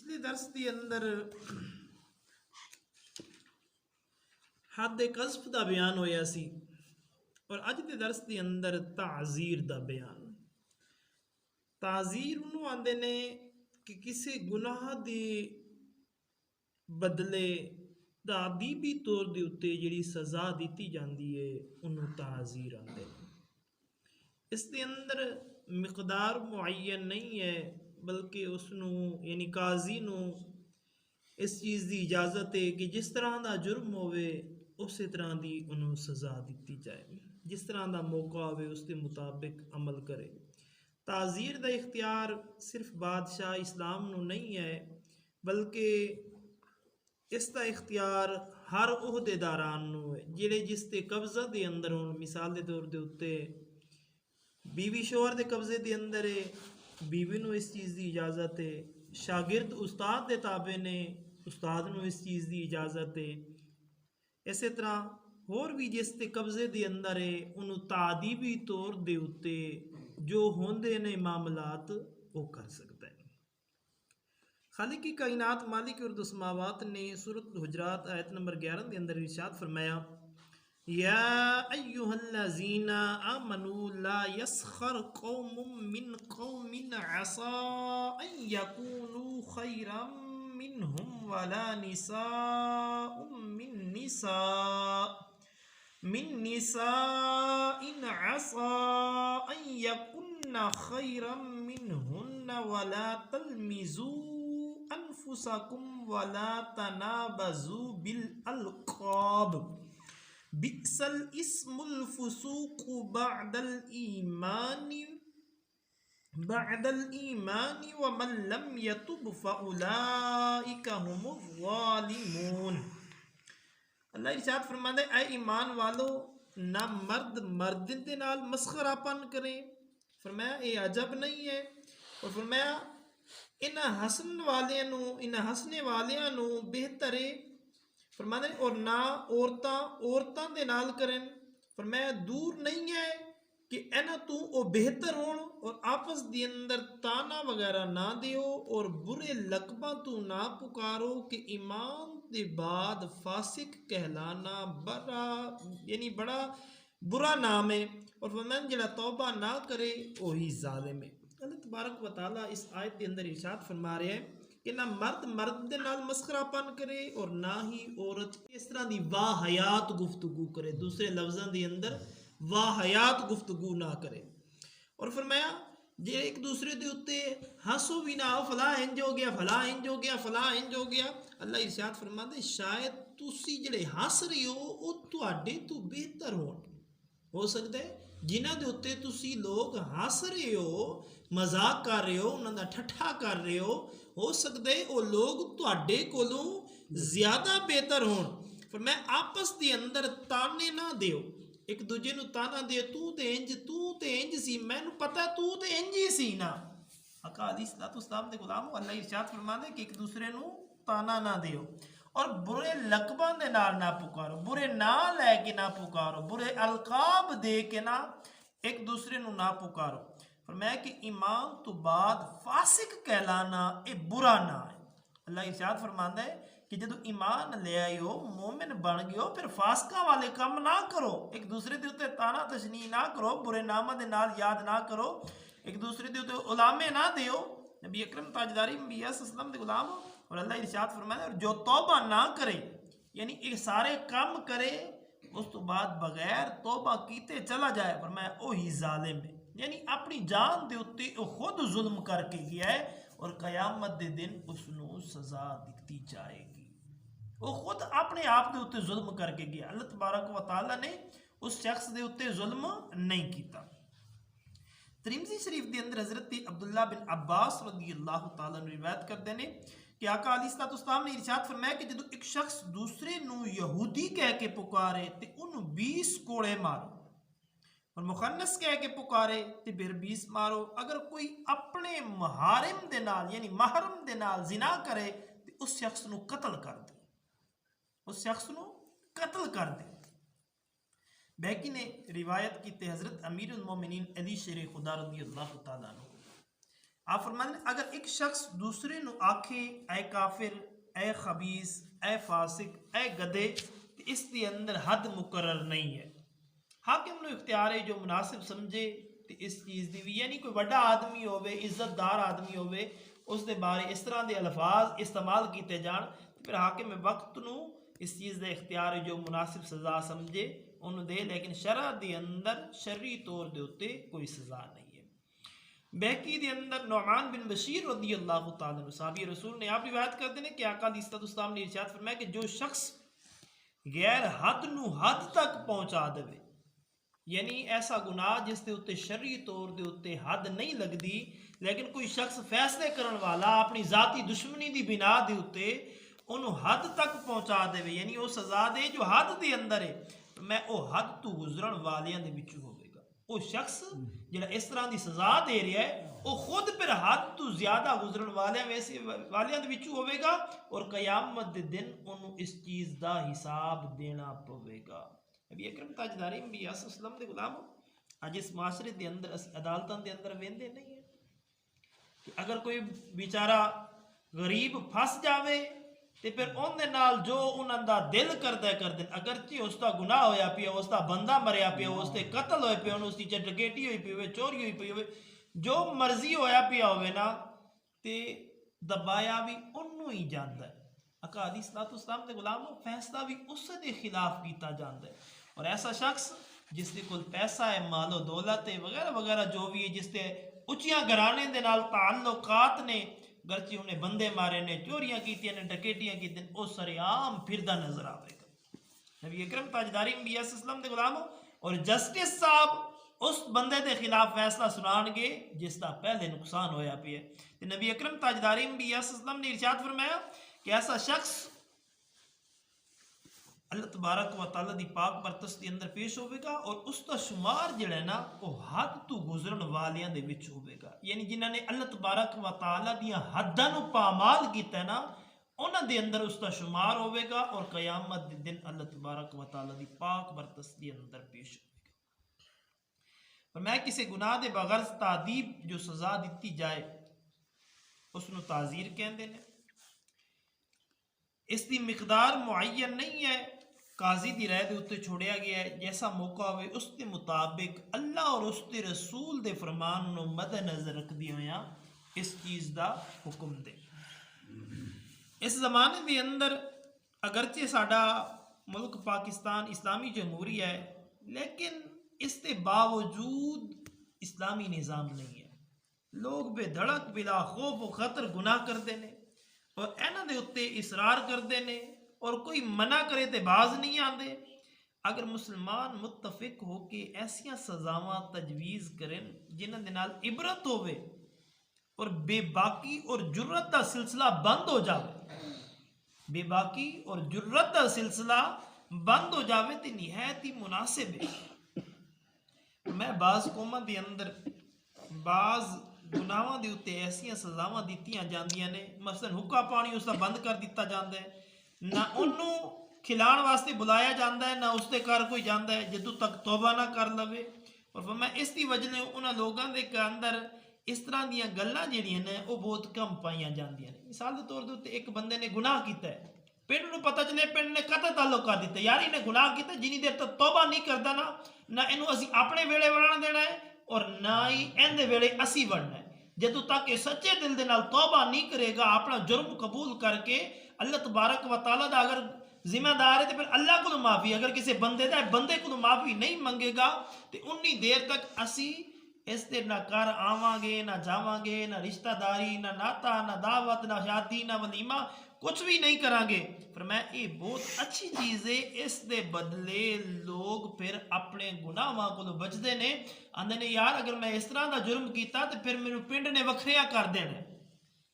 पिछले दर्स के अंदर हद कज़्फ का बयान होया सी और अज के दर्स के अंदर ताज़ीर का बयान। ताज़ीर उन्होंने आंदे ने कि किसी गुनाह के बदले तादीबी तौर के उत्ते जिहड़ी सज़ा दी जाती है उन्होंने ताज़ीर आंदे ने। इसके अंदर मिकदार मुअय्यन नहीं है बल्कि उसनू यानी काजी नू इस चीज़ की इजाज़त है कि जिस तरह का जुर्म होवे उस तरह की उन्होंने सज़ा दी जाए, जिस तरह का मौका होवे उसके मुताबिक अमल करे। ताज़ीर का इख्तियार सिर्फ बादशाह इस्लाम नू नहीं है बल्कि इसका इख्तियार हर उहदेदारान नू है जिहड़े जिसके कब्ज़ा के अंदर होण। मिसाल के तौर के उत्ते बीवी शोहर के कब्जे के अंदर है, बीवी नू इस चीज़ की इजाज़त है। शागिर्द उस्ताद के ताबे ने, उस्ताद नू इस चीज़ की इजाज़त है। इस तरह होर भी जिसके कब्जे के अंदर है उन्होंने तादीबी तौर के उत्ते जो होंदे ने मामलात वो कर सकता है। खालिक की कायनात मालिक और समावात ने सूरत हुजरात आयत नंबर 11 के अंदर इरशाद फरमाया, या अय्युहल्लज़ीना आमनू ला यस्खर कौमुम मिन कौमिन असा अन यकूनू खैरम मिनहुम वला निसाउम मिन निसाइन असा अन यकुन्ना खैरम मिनहुन्ना वला तलमिजू अनफुसकुम वला तनाबजू बिल अलक़ाब बिसल इस्मुल फुसूक़ु बअदल ईमानी व मन लम यतुब फउलाइका हुमुज़ ज़ालिमून। अल्लाह इरशाद फरमाता है, ऐ ईमान वालो ना मर्द मर्द के नाल मस्खरापन करें। फरमाया ये अजब नहीं है और फरमाया इन्हां हसन वालियां नू, इन्हां हसने वालियां नू बेहतर है। फरमाते और ना औरतां दे नाल करें। फरमाया दूर नहीं है कि इन्हां तू वो बेहतर होण और आपस के अंदर ताना वगैरह ना दियो और बुरे लकबा तू ना पुकारो कि ईमान के बाद फासिक कहलाना बड़ा बुरा नाम है। और फरमाया जिहड़ा तौबा ना करे वही जालिम है। अल्लाह तबारक व तआला इस आयत के अंदर इरशाद फरमा रहे हैं कि ना मर्द मर्द के नाल मस्खरापन करे और ना ही औरत इस तरह की वाहयात गुफ्तगू करे, दूसरे लफ्ज़ों के अंदर वाहयात गुफ्तगू ना करे। और फरमाया जे एक दूसरे के उत्ते हंसो भी ना हो, फला इंज हो गया, फला इंज हो गया, फला इंज हो गया। अल्लाह इरशाद फरमाते शायद तुसी जिहड़े हंस रहे हो वो तुहाडे तो बेहतर हो सकता है जिन्हां दे उत्ते तुसी लोग हंस रहे हो, मजाक कर रहे हो, उन्हां दा ठट्ठा कर रहे हो सकता है वो लोग तुहाडे कोलों ज़्यादा बेहतर होण। पर मैं आपस के अंदर ताने ना दियो, एक दूजे नू ताना दे तू ते इंज सी, मैनू पता तू ते इंज ही सी ना। आका अलैहिस्सलाम दे गुलाम अल्लाह इरशाद फरमांदे कि एक दूसरे नू ताना ना दियो और बुरे लकबां दे नाल ना पुकारो, बुरे ना लैके ना पुकारो, बुरे अलकाब दे के ना एक दूसरे नू ना पुकारो। फरमाया कि ईमान तो बाद फासिक कहलाना ये बुरा ना है। अल्लाह इरशाद फरमांदा है कि जदों ईमान ले आए हो, मोमिन बन गए हो, फिर फासका वाले काम ना करो, एक दूसरे के उत्ते ताना तशनी ना करो, बुरे नामा दे नाल याद ना करो, एक दूसरे के उत्ते उलामे ना दियो। नबी अकरम ताजदारी अंबिया सल्लल्लाहु अलैहि वसल्लम दे गुलाम और अल्लाह इरशाद फरमाता है जो तौबा ना करे यानी ये सारे काम करे उस तो बाद बगैर तौबा कीते चला जाए पर मैं वही जालिम है, यानी अपनी जान दे उत्ते खुद जुल्म करके गया है और कयामत दे दिन उसनू सजा दिती जाएगी। वो खुद अपने आप के उत्ते जुल्म करके गया, अल्लाह तबारक व तआला ने उस शख्स के उत्ते जुल्म नहीं किया। तिरमिज़ी शरीफ के अंदर हजरत अब्दुल्ला बिन अब्बास रज़ियल्लाहु तआला अन्हु रिवायत करते हैं कि आका अलैहिस्सलाम ने इरशाद फरमाया कि जब एक शख्स दूसरे नू यहूदी कह के पुकारे तो उन्होंने 20 कोड़े मारो और मुखन्नस कह के पुकारे तो फिर 20 मारो। अगर कोई अपने महारिम दे नाल यानी महरम दे नाल जिना करे तो उस शख्स नू कत्ल कर दे, उस शख्स नू कत्ल कर दे। बैकी ने रिवायत की हजरत अमीरुल मोमिनीन अली शेर खुदा रज़ियल्लाहु तआला अन्हु आप फरमाते अगर एक शख्स दूसरे ਨੂੰ ਆਖੇ ਐ ਕਾਫਿਰ ਐ ਖਬੀਸ ਐ ਫਾਸਿਕ ਐ ਗਧੇ ਤੇ ਇਸ ਦੇ ਅੰਦਰ ਹੱਦ ਮੁਕਰਰ ਨਹੀਂ ਹੈ। ਹਾਕਿਮ ਨੂੰ ਇਖਤਿਆਰ ਹੈ ਜੋ ਮੁਨਾਸਿਬ ਸਮਝੇ ਤੇ ਇਸ ਚੀਜ਼ ਦੀ ਵੀ, ਯਾਨੀ ਕੋਈ ਵੱਡਾ ਆਦਮੀ ਹੋਵੇ ਇੱਜ਼ਤਦਾਰ ਆਦਮੀ ਹੋਵੇ ਉਸ ਦੇ ਬਾਰੇ ਇਸ ਤਰ੍ਹਾਂ ਦੇ ਅਲਫਾਜ਼ ਇਸਤੇਮਾਲ ਕੀਤੇ ਜਾਣ, ਫਿਰ ਹਾਕਿਮ ਵਕਤ ਨੂੰ ਇਸ ਚੀਜ਼ ਦਾ ਇਖਤਿਆਰ ਹੈ ਜੋ ਮੁਨਾਸਿਬ ਸਜ਼ਾ ਸਮਝੇ ਉਹਨੂੰ ਦੇ, ਲੇਕਿਨ ਸ਼ਰਅ ਦੇ ਅੰਦਰ ਸ਼ਰਰੀ ਤੌਰ ਦੇ ਉੱਤੇ ਕੋਈ ਸਜ਼ਾ नहीं है। बहकी के अंदर नौमान बिन बशीर रदी अल्लाह तआला साहबी रसूल ने आप रिवायत करते हैं कि आका अलैहिस्सलाम ने इरशाद फरमाया कि जो शख्स गैर हद नू हद तक पहुँचा देवे, यानी ऐसा गुनाह जिस दे उत्ते शरई तौर दे उत्ते हद नहीं लगती, लेकिन कोई शख्स फैसले करने वाला अपनी जाती दुश्मनी की बिना दे उत्ते उन्होंने हद तक पहुँचा देवे, यानी वो सज़ा दे जो हद के अंदर है, मैं वो हद तो गुजरन वालियां दे विचों होवेगा। वो शख्स जिहड़ा इस तरह की सज़ा दे रहा है वो खुद फिर हद तो ज़्यादा गुजरन वालियां दे विचों होवेगा और क़यामत दे दिन उन्होंने इस चीज़ का हिसाब देना पवेगा। नबी अकरम ताजदार अंबिया सल्लल्लाहु अलैहि गुलाम अज इस माशरे के अंदर अस अदालतों के अंदर वेंदे नहीं है कि अगर कोई बेचारा गरीब फस जाए तो फिर उनके नाल जो उन्होंने दिल करता करते, अगरचे उसका गुनाह होया पिया, उसका बंदा मरिया पिया, उसके कतल होए पे, उसकी डकैती हुई पी हो, चोरी हुई पी हो, जो मर्जी होया पिया हो ना, तो दबाया भी उन्होंने ही जाता है। आका अलैहिस्सलाम के गुलाम फैसला भी उसके खिलाफ किया जाता है। और ऐसा शख्स जिसके कोल पैसा है, मालो दौलत है वगैरह वगैरह जो भी है, जिसके उच्चियां घराने के नाल ताल्लुकात ने, गरची उन्हें बंदे मारे ने, चोरियां की ने, डकैतियां की, वो सरेआम फिरदा नजर आएगा। नबी अकरम ताजदारी अंबिया सल्लल्लाहु अलैहि वसल्लम और जस्टिस साहब उस बंदे के खिलाफ फैसला सुनाएंगे जिसका पहले नुकसान होया पिया। तो नबी अकरम ताजदारी अंबिया सल्लल्लाहु अलैहि वसल्लम ने इरशाद फरमाया कि ऐसा शख्स अल्लाह तबारक व तआला दी पाक बरकत के अंदर पेश होगा और उसका शुमार जिहड़ा है ना वो हद तो गुजरन वालियां दे विच होगा, यानी जिन्हां ने अल्लाह तबारक व तआला दियां हद्दां नूं पामाल कीता ना उन्हां दे अंदर उसका शुमार होगा और क़यामत दे दिन अल्लाह तबारक व तआला दी पाक बरकत के अंदर पेश होगा। पर मैं किसी गुनाह दे बगैर तादीब जो सज़ा दी जाए उसनूं ताज़ीर कहंदे ने। इसकी मिकदार मुअय्यन नहीं है, काजी की राय के उत्ते छोड़िया गया है, जैसा मौका हो उसके मुताबिक अल्लाह और उसके रसूल के फरमान को मद्देनज़र रखती हुए इस चीज़ का हुक्म दे। इस जमाने के अंदर अगरचे साडा मुल्क पाकिस्तान इस्लामी जमहूरी है, लेकिन इसके बावजूद इस्लामी निज़ाम नहीं है। लोग बेधड़क बिला खौफ व खतर गुनाह करते हैं और इन्हां दे उत्ते इसरार करते हैं और कोई मना करे तो बाज नहीं आते। अगर मुसलमान मुतफिक हो के ऐसिया सजावां तजवीज़ करें जिन्हां दे नाल इबरत होवे और बेबाकी और जुर्रत का सिलसिला बंद हो जाए, बेबाकी और जुर्रत का सिलसिला बंद हो जाए तो निहायत ही मुनासिब है। मैं बाज़ कौमां दे अंदर बाज़ गुनाहां दे उत्ते ऐसिया सजावां दित्तियां जांदियां ने, मसलन हुक्का पानी उसका बंद कर दिता जाता है, ना उन्होंने खिलाने वास्ते बुलाया जाता है, ना उसके घर कोई जाता है जदों तक तौबा ना कर लवे। और मैं इसकी वजह ने उन्होंने लोगों के अंदर इस तरह दी गल्लां जिहड़ियां ने वो बहुत कम पाईयां जांदियां ने। मिसाल के तौर पर एक बंदे ने गुनाह किया है, पिंड नूं पता चले, पिंड ने कतल ताल्लुक कर दिता, यार इन्हें गुनाह किया, जिन्नी देर तक तौबा नहीं करता ना इनू असीं अपने वेले वड़न देना है और ना ही इहदे वेले असीं वड़ना है। जदों तक सच्चे दिल दे नाल तौबा नहीं करेगा, अपना जुर्म कबूल करके अल्लाह तबारक व तआला दा अगर जिम्मेदार है तो फिर अल्लाह को माफ़ी, अगर किसी बंदे दा बंदे को माफ़ी नहीं मंगेगा तो उन्नी देर तक असी इस दे ना घर आवांगे, ना जावांगे, ना रिश्तेदारी, ना नाता, ना दावत, ना शादी, ना वलीमा, कुछ भी नहीं करांगे। पर मैं ये बहुत अच्छी चीज़ है, इस दे बदले लोग फिर अपने गुनाहां को बचते ने, आंदे ने यार अगर मैं इस तरह का जुर्म किया तो फिर मैनू पिंड ने वखरिया कर देना,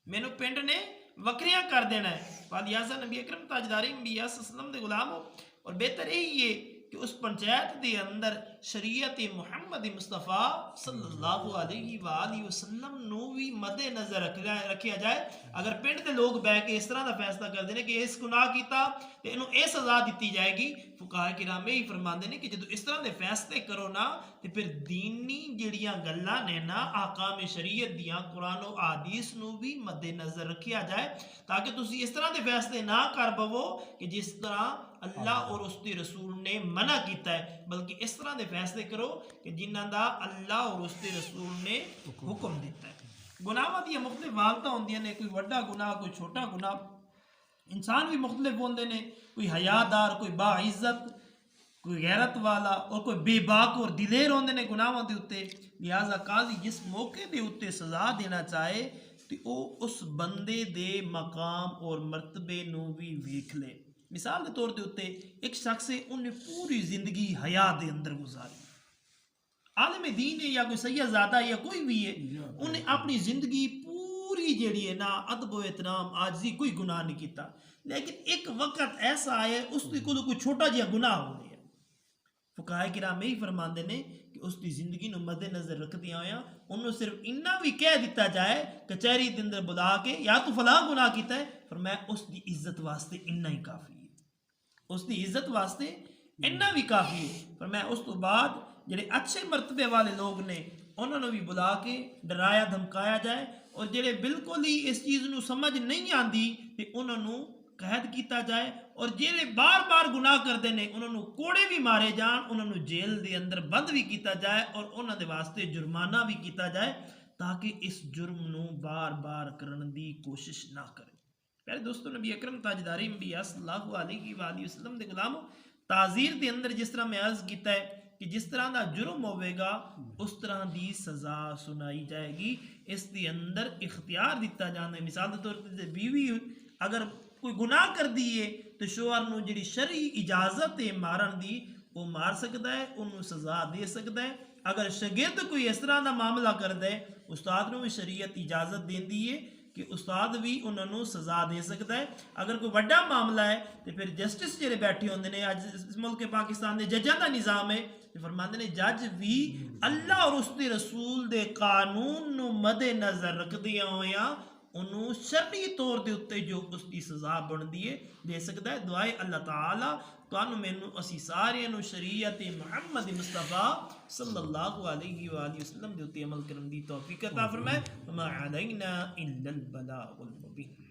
मैनू पिंड ने वखरिया कर देना है। लिहाजा नबी अकरम ताजदारी अंबिया सल्लल्लाहु अलैहि वसल्लम दे गुलाम हो और बेहतर यही है कि उस पंचायत के अंदर शरीयत मुहम्मद मुस्तफ़ा सल्लल्लाहु अलैहि वसल्लम नू भी मद्दे नज़र रखिया जाए। अगर पिंड के लोग बह के इस तरह का फैसला करते हैं कि इस गुनाह किया तो इनू ये सज़ा दी जाएगी, फुकाहा किराम यही फरमाते हैं कि जो इस तरह के फैसले करो ना तो फिर दीनी जड़ियाँ गल्लां ने ना आकाम शरीयत दियाँ कुरान और आदीस नू भी मद्दे नज़र रखिया जाए, ताकि तुसी इस तरह के फैसले ना कर पवो कि जिस तरह अल्लाह और उसके रसूल ने मना किया है, बल्कि इस तरह के फैसले करो कि जिन्हों का अल्लाह और उसके रसूल ने हुक्म दिता है। गुनाहां दी मुख्तलिफ हालत होंदियां ने, कोई वड्डा गुनाह कोई छोटा गुनाह, इंसान भी मुख्तलिफ होंदे ने, कोई हयादार कोई बाइज्जत कोई गैरत वाला और कोई बेबाक और दिलेर होंदे ने गुनाहां दे उत्ते। लिहाजा काजी जिस मौके दे उत्ते सज़ा देना चाहे तो वह उस बंदे दे मकाम और मरतबे नू भी वेख ले। मिसाल के तौर के उत्ते एक शख्स है, उन्हें पूरी जिंदगी हया दे अंदर गुजारी, आलम दीन है या कोई सैयदजादा या कोई भी है, उन्हें अपनी जिंदगी पूरी जड़ी है ना अदब एहतराम आजी कोई गुनाह नहीं किया, लेकिन एक वक्त ऐसा आया उसके को कोई छोटा जिहा गुनाह हो गया। फुकाहा किराम यही फरमाते ने कि उसकी जिंदगी को मद्देनजर रखदिया होया उन्होंने सिर्फ इन्ना भी कह दिता जाए कचहरी के अंदर बुला के या तू फलां गुनाह किया है, पर मैं उसकी इज्जत वास्ते इन्ना ही काफ़ी है, उसकी इज्जत वास्ते इन्ना भी काफ़ी है, पर मैं उस तो बाद ਜਿਹੜੇ अच्छे मरतबे वाले लोग ने उन्होंने भी बुला के डराया धमकाया जाए, और ਜਿਹੜੇ बिल्कुल ही इस चीज़ को समझ नहीं आती तो उन्होंने कैद किया जाए, और ਜਿਹੜੇ बार बार गुनाह करते हैं उन्होंने कोड़े भी मारे जान, उन्होंने जेल के अंदर बंद भी किया जाए और उन्होंने वास्ते जुर्माना भी किया जाए, ताकि इस जुर्म को बार बार करने की कोशिश ना करें। प्यारे दोस्तों, नबी अकरम ताजदारी अंबिया सल्लल्लाहु अलैहि वसल्लम के गुलामों, ताज़ीर के अंदर जिस तरह मैं अर्ज किया है कि जिस तरह का जुर्म होगा उस तरह की सज़ा सुनाई जाएगी, इसके अंदर इख्तियार दिता जाना है। मिसाल के तौर पर बीवी अगर कोई गुनाह कर दी है तो शोहर को जी शरई इजाजत है मारन की वो मार सकता है, उन्होंने सज़ा दे सकता है। अगर शागिर्द कोई इस तरह का मामला करता है, उस्ताद को भी शरीयत इजाजत देती है कि उस्ताद भी उन्होंने सज़ा दे सकता है। अगर कोई बड़ा मामला है तो फिर जस्टिस जो बैठे होंगे ने, अज इस मुल्क पाकिस्तान के जजां का निज़ाम है, फरमाते ने जज भी अल्लाह और उसके रसूल के कानून को मद्देनजर रखदिया होया उन्होंने शरई तौर के उत्ते जो उसकी सज़ा बनती है दे सकता है। दुआए अल्लाह ताला तुहानू मैनू असी सारिਆਂ ਨੂੰ शरीयत मुहम्मद मुस्तफ़ा सल्लल्लाहु अलैहि वसल्लम के उत्ते अमल करने की तौफीक अता फरमाए। मा अलैना इल्लल बलागुल मुबीन।